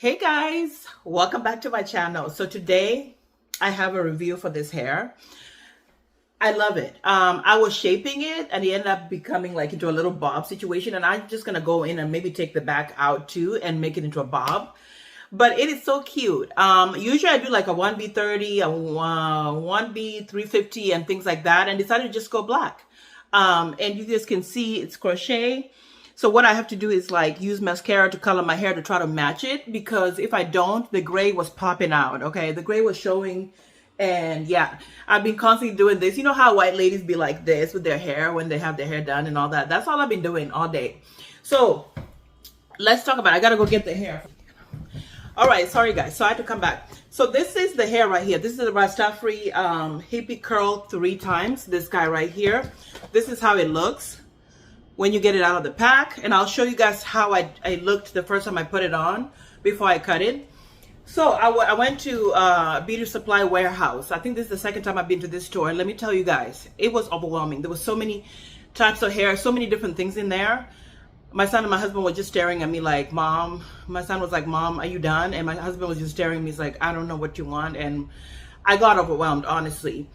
Hey guys, welcome back to my channel. So today I have a review for this hair. I love it. I was shaping it and it ended up becoming like into a little bob situation, and I'm just gonna go in and maybe take the back out too and make it into a bob. But it is so cute. Usually I do like a 1B30, a 1B350 and things like that, and decided to just go black. And you guys can see it's crochet. So what I have to do is like use mascara to color my hair to try to match it, because if I don't, the gray was popping out. Okay, the gray was showing. And yeah, I've been constantly doing this. You know how white ladies be like this with their hair when they have their hair done and all that. That's all I've been doing all day. So let's talk about it. I gotta go get the hair. All right, sorry guys, so I had to come back. So this is the hair right here. This is the Rastafri Hippie curl 3 times. This guy right here. This is how it looks when you get it out of the pack, and I'll show you guys how I looked the first time I put it on before I cut it. So I went to Beauty Supply Warehouse. I think this is the second time I've been to this store, and let me tell you guys, it was overwhelming. There was so many types of hair, so many different things in there. My son and my husband were just staring at me like, Mom, my son was like, Mom, are you done? And my husband was just staring at me, he's like, I don't know what you want. And I got overwhelmed, honestly.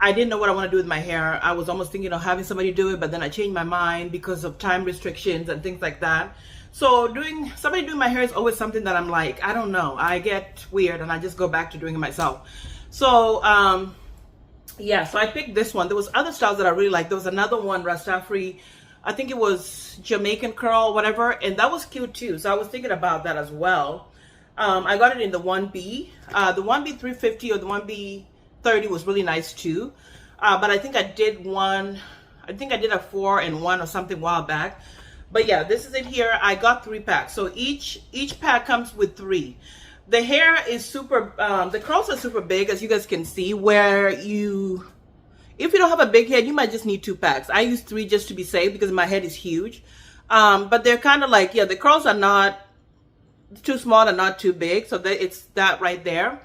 I didn't know what I want to do with my hair. I was almost thinking of having somebody do it, but then I changed my mind because of time restrictions and things like that. So somebody doing my hair is always something that I'm like, I don't know. I get weird and I just go back to doing it myself. So, yeah, so I picked this one. There was other styles that I really liked. There was another one, Rastafri, I think it was Jamaican curl, whatever, and that was cute too. So I was thinking about that as well. I got it in the 1B. The 1B 350 or the 1B 30 was really nice too, but I think I did a 4 and 1 or something a while back. But yeah, this is it here. I got 3 packs, so each pack comes with 3. The hair is super, the curls are super big, as you guys can see, where if you don't have a big head, you might just need 2 packs. I use 3 just to be safe because my head is huge. But they're kind of like, yeah, the curls are not too small and not too big, so it's that right there.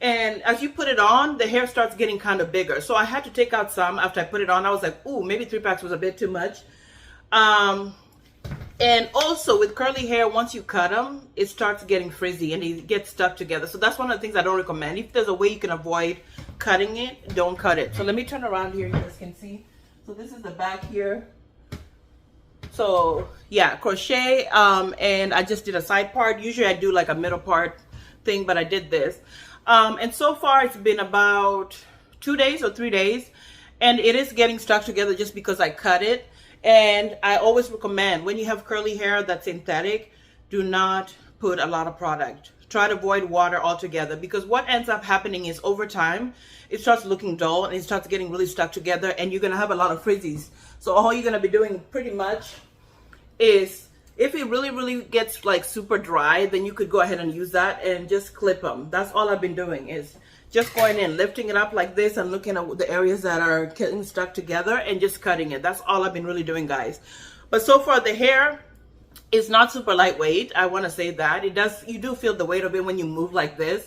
And as you put it on, the hair starts getting kind of bigger. So I had to take out some after I put it on. I was like, ooh, maybe 3 packs was a bit too much. And also with curly hair, once you cut them, it starts getting frizzy and it gets stuck together. So that's one of the things I don't recommend. If there's a way you can avoid cutting it, don't cut it. So let me turn around here, you guys can see. So this is the back here. So yeah, crochet, and I just did a side part. Usually I do like a middle part thing, but I did this. And so far it's been about 2 days or 3 days, and it is getting stuck together just because I cut it. And I always recommend, when you have curly hair that's synthetic, do not put a lot of product. Try to avoid water altogether, because what ends up happening is over time it starts looking dull and it starts getting really stuck together, and you're gonna have a lot of frizzies. So all you're gonna be doing pretty much is, if it really gets like super dry, then you could go ahead and use that and just clip them. That's all I've been doing, is just going in, lifting it up like this and looking at the areas that are getting stuck together and just cutting it. That's all I've been really doing, guys. But so far the hair is not super lightweight. I want to say that you do feel the weight of it when you move like this.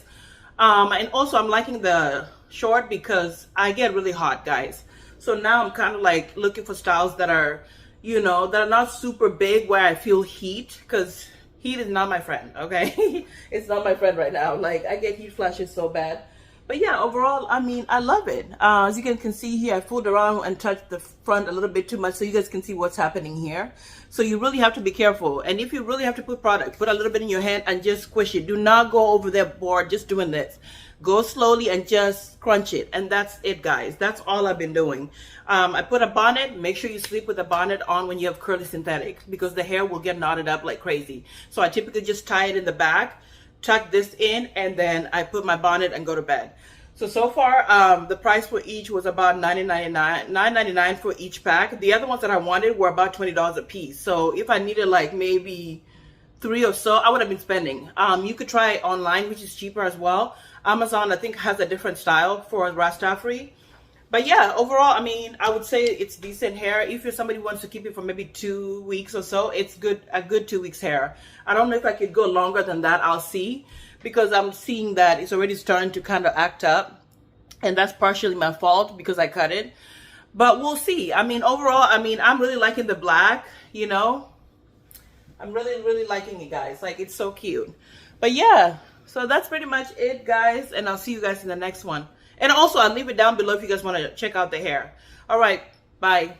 And also I'm liking the short because I get really hot, guys. So now I'm kind of like looking for styles that are, you know, that are not super big where I feel heat, because heat is not my friend, okay? It's not my friend right now. Like, I get heat flashes so bad. But yeah, overall, I mean, I love it. As you guys can see here, I fooled around and touched the front a little bit too much so you guys can see what's happening here. So you really have to be careful. And if you really have to put product, put a little bit in your hand and just squish it. Do not go over the board just doing this. Go slowly and just crunch it. And that's it, guys. That's all I've been doing. I put a bonnet. Make sure you sleep with a bonnet on when you have curly synthetic, because the hair will get knotted up like crazy. So I typically just tie it in the back, tuck this in, and then I put my bonnet and go to bed. So far, the price for each was about $9.99 for each pack. The other ones that I wanted were about $20 a piece. So if I needed like maybe 3 or so, I would have been spending. You could try it online, which is cheaper as well. Amazon, I think, has a different style for Rastafri. But yeah, overall, I mean, I would say it's decent hair. If you're somebody who wants to keep it for maybe 2 weeks or so, it's good, a good 2 weeks hair. I don't know if I could go longer than that. I'll see, because I'm seeing that it's already starting to kind of act up, and that's partially my fault because I cut it. But we'll see. I mean, overall, I mean, I'm really liking the black, you know. I'm really liking it, guys. Like, it's so cute. But yeah, so that's pretty much it, guys. And I'll see you guys in the next one. And also, I'll leave it down below if you guys want to check out the hair. All right, bye.